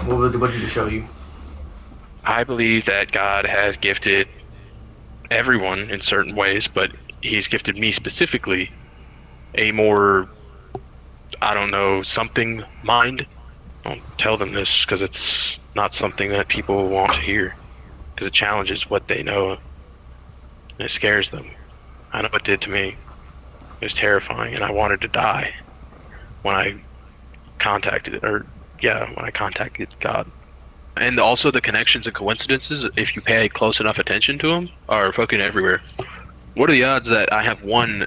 What did it show you? I believe that God has gifted everyone in certain ways, but He's gifted me specifically a more, I don't know, something mind. Don't tell them this because it's not something that people want to hear because it challenges what they know and it scares them. I know it did to me. It was terrifying and I wanted to die when I when I contacted God. And also the connections and coincidences, if you pay close enough attention to them, are fucking everywhere. What are the odds that I have one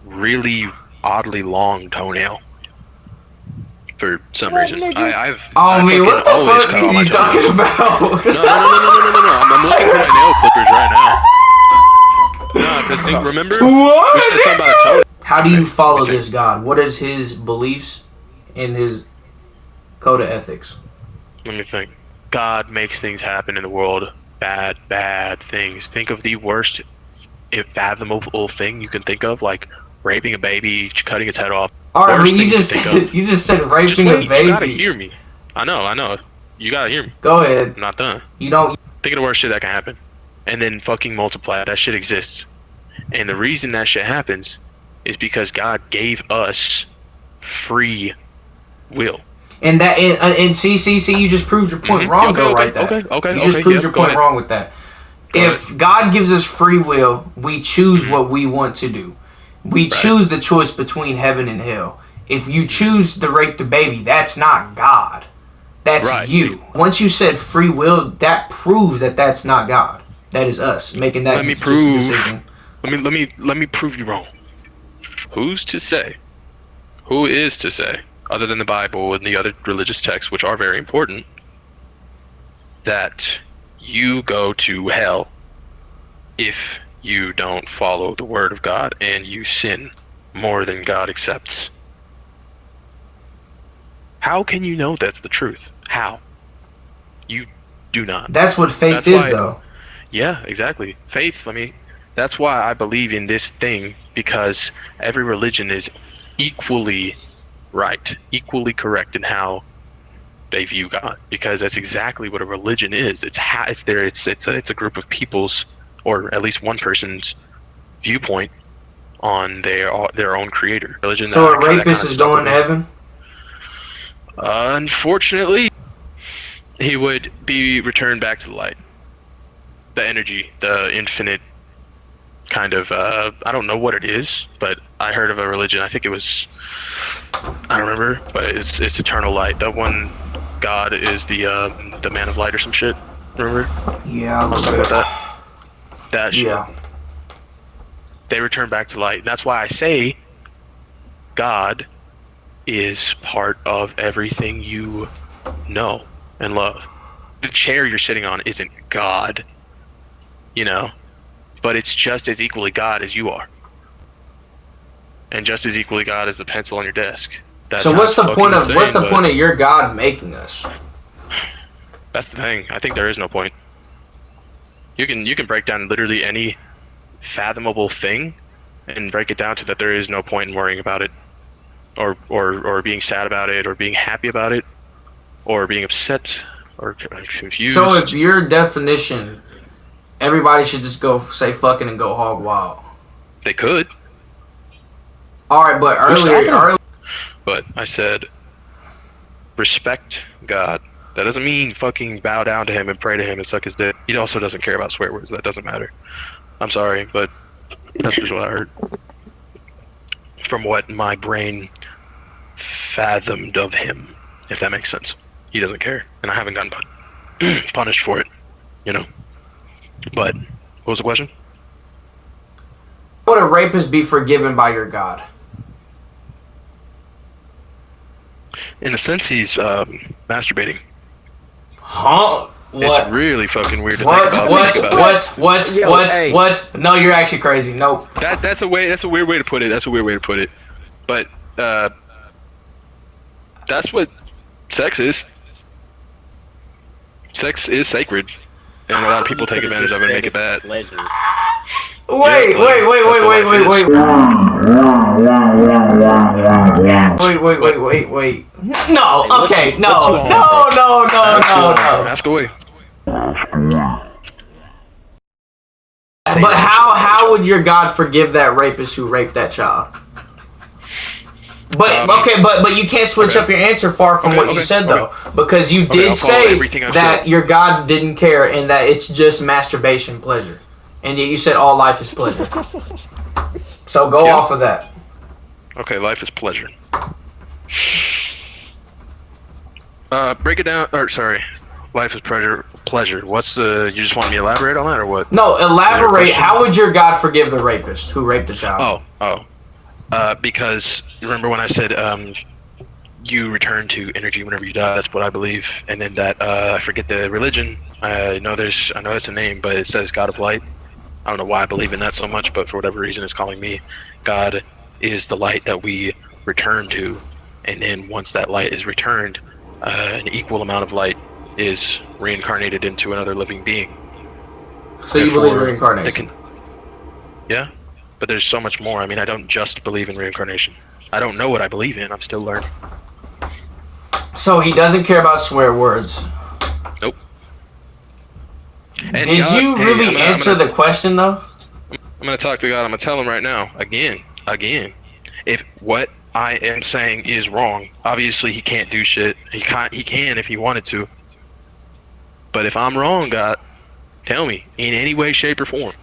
really oddly long toenail for some What, reason? nigga? Oh I man, fucking what the always fuck cut is all my he toenails. talking about? No. I'm looking for my nail clippers right now. No, because remember we What, said something about a nigga? toenail. How do Okay, you let me follow think. this God? What is his beliefs and his code of ethics? Let me think. God makes things happen in the world. Bad things. Think of the worst fathomable thing you can think of, like raping a baby, cutting its head off. All right, but Worst thing you can think of. you just said Just raping a wait. You gotta baby. hear me. I know. You gotta hear me. Go ahead. I'm not done. You don't. Think of the worst shit that can happen. And then fucking multiply it. That shit exists. And the reason that shit happens is because God gave us free will. And see, you just proved your point Yeah, wrong though, right? That you just proved Yep, your go point ahead. wrong with that. Go ahead. If God gives us free will, we choose Mm-hmm. what we want to do. We Right. choose the choice between heaven and hell. If you Mm-hmm. choose to rape the baby, that's not God. That's Right. you. Once you said free will, that proves that that's not God. That is us making Let that me just prove. decision. Let me prove you wrong. Who's to say? Who is to say, other than the Bible and the other religious texts, which are very important, that you go to hell if you don't follow the word of God and you sin more than God accepts? How can you know that's the truth? How? You do not. That's what faith That's is, why, though. yeah, exactly. Faith, that's why I believe in this thing, because every religion is equally right, equally correct in how they view God, because that's exactly what a religion is. It's a group of people's, or at least one person's viewpoint on their own creator. Religion So a that kind rapist of is stuck with going to me. heaven. Unfortunately, he would be returned back to the light, the energy, the infinite kind of. I don't know what it is, but I heard of a religion. I think it was. I don't remember, but it's eternal light. That one God is the man of light or some shit. Remember? Yeah, a I was little talking bit. about that. That shit. Yeah. They return back to light. And that's why I say God is part of everything you know and love. The chair you're sitting on isn't God, you know, but it's just as equally God as you are. And just as equally God as the pencil on your desk. That So sounds fucking what's insane, the but point of your God making us? that's the thing. I think there is no point. You can break down literally any fathomable thing and break it down to that there is no point in worrying about it, or being sad about it, or being happy about it, or being upset or So if confused. your definition, everybody should just go say fucking and go hog wild. They could. All right, but Who's stopping them? earlier, But I said respect God. That doesn't mean fucking bow down to him and pray to him and suck his dick. He also doesn't care about swear words. That doesn't matter. I'm sorry, but that's just what I heard from what my brain fathomed of him, if that makes sense. He doesn't care, and I haven't gotten punished for it, you know. But what was the question? would a rapist be forgiven by your God? In a sense, he's masturbating. Huh? It's What? really fucking weird to think What? about when you think What? about it. What? What? Yo, What? hey. What? No, you're actually crazy. Nope. That's a weird way to put it. That's a weird way to put it. But uh, that's what sex is. Sex is sacred, and a lot of people You take could have advantage just of it and said make it it's bad. pleasure. Yeah, Wait, pleasure. wait, wait, That's wait, what wait, life wait, is. wait. Wait. No, Hey, okay, what's no. Ask away. But how would your God forgive that rapist who raped that child? But but you can't switch up your answer far from what you said though, because you did say that your God didn't care and that it's just masturbation pleasure, and yet you said all life is pleasure. So go off of that. Okay, life is pleasure. Break it down. Or sorry, life is pleasure. Pleasure. What's the? You just want me to elaborate on that, or what? No, elaborate. How would your God forgive the rapist who raped the child? Because remember when I said you return to energy whenever you die. That's what I believe. And then that I forget the religion. I know it's a name, but it says God of Light. I don't know why I believe in that so much, but for whatever reason, it's calling me. God is the light that we return to, and then once that light is returned, an equal amount of light is reincarnated into another living being. So you believe in reincarnation? Yeah, but there's so much more. I mean, I don't just believe in reincarnation. I don't know what I believe in. I'm still learning. So he doesn't care about swear words. Nope. And did you really answer the question though? I'm gonna talk to God. I'm gonna tell him right now, again, if what I am saying is wrong, obviously he can't do shit. He can if he wanted to. But if I'm wrong, God, tell me in any way, shape, or form.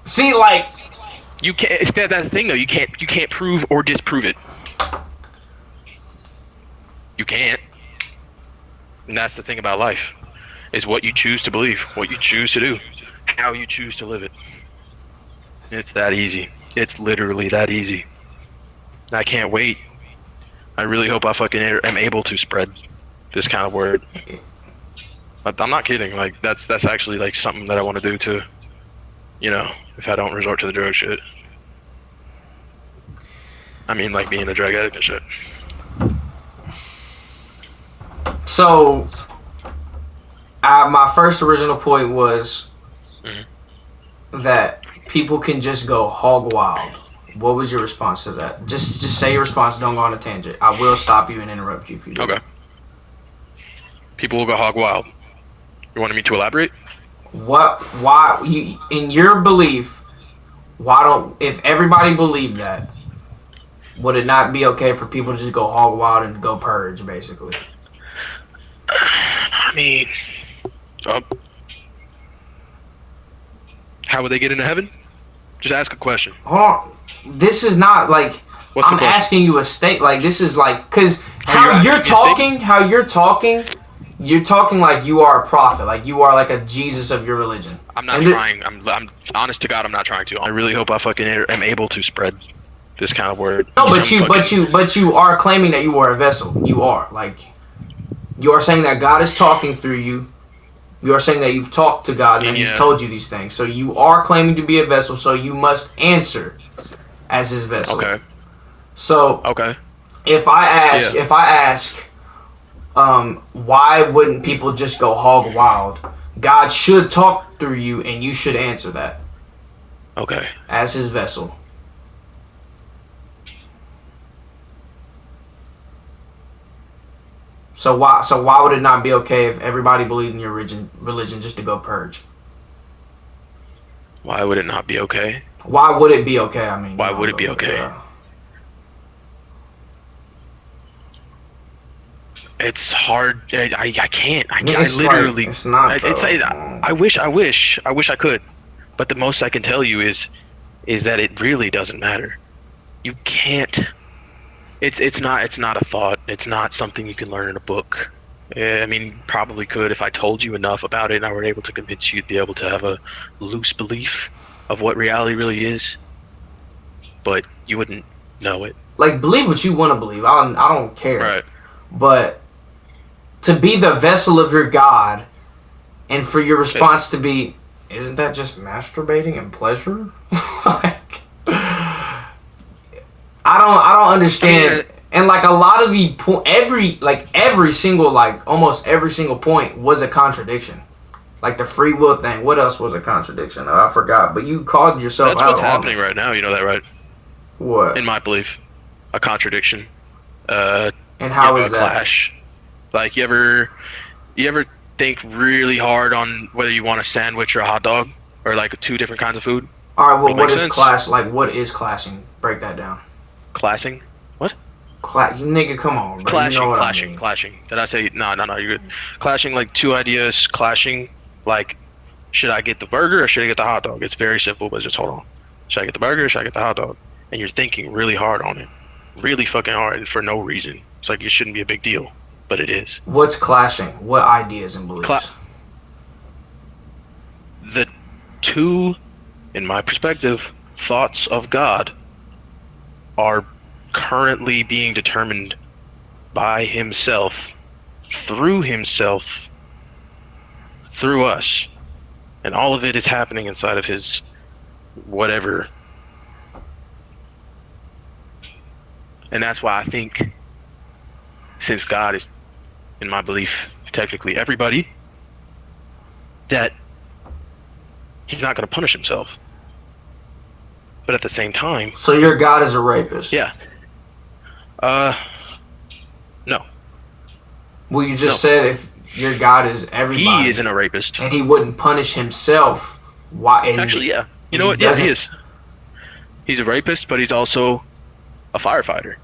See, like you can't. That's the thing, though. You can't prove or disprove it. You can't. And that's the thing about life, is what you choose to believe, what you choose to do, how you choose to live it. It's that easy. It's literally that easy. I can't wait. I really hope I fucking am able to spread this kind of word. But I'm not kidding. Like that's actually like something that I want to do to, if I don't resort to the drug shit. I mean, like being a drug addict and shit. So, my first original point was that people can just go hog wild. What was your response to that? Just say your response. Don't go on a tangent. I will stop you and interrupt you if you do. Okay. People will go hog wild. You wanted me to elaborate? Why? In your belief, why don't? If everybody believed that, would it not be okay for people to just go hog wild and go purge, basically? I mean, how would they get into heaven? Just ask a question. Hold on. This is not like I'm asking you a state. Like this is like because how you're talking, you're talking like you are a prophet, like you are like a Jesus of your religion. I'm not trying. I'm honest to God. I'm not trying to. I really hope I fucking am able to spread this kind of word. No, but you are claiming that you are a vessel. You are you are saying that God is talking through you. You are saying that you've talked to God and He's told you these things. So you are claiming to be a vessel. So you must answer as His vessel. Okay. So if I ask, why wouldn't people just go hog wild? God should talk through you, and you should answer that. Okay. As His vessel. So why would it not be okay if everybody believed in your religion just to go purge? Why would it not be okay? Why would it be okay? I mean, why would it be okay? It's hard. I can't. I literally. It's not. I wish I could, but the most I can tell you is that it really doesn't matter. You can't. It's not a thought. It's not something you can learn in a book. I mean, probably could if I told you enough about it and I were able to convince you to be able to have a loose belief of what reality really is. But you wouldn't know it. Like, believe what you want to believe. I don't care. Right. But to be the vessel of your God, and for your response to be, isn't that just masturbating and pleasure? Like, I don't understand. I mean, and like a lot of the almost every single point was a contradiction. Like the free will thing. What else was a contradiction? I forgot. But you called yourself out. That's what's happening right now. You know that, right? What? in my belief, a contradiction. And how A is that? clash. Like you ever think really hard on whether you want a sandwich or a hot dog or like two different kinds of food? All right. Well, Don't make what is sense. clash? Like, what is clashing? Break that down. Classing. What? You nigga, come on, bro. You know what I mean. Clashing. Did I say no? No, no. You're good. Clashing like two ideas. Clashing like should I get the burger or should I get the hot dog? It's very simple, but just hold on. Should I get the burger or should I get the hot dog? And you're thinking really hard on it, really fucking hard for no reason. It's like it shouldn't be a big deal, but it is. What's clashing? What ideas and Cla- beliefs? the two, in my perspective, thoughts of God are currently being determined by Himself, through us. And all of it is happening inside of His whatever. And that's why I think, since God is, in my belief, technically everybody, that He's not going to punish Himself. But at the same time... So your God is a rapist? Yeah. No. Well, you just said if your God is everybody... He isn't a rapist. And He wouldn't punish Himself. Why? Actually, yeah. You know what? Yeah, he is. He's a rapist, but he's also a firefighter.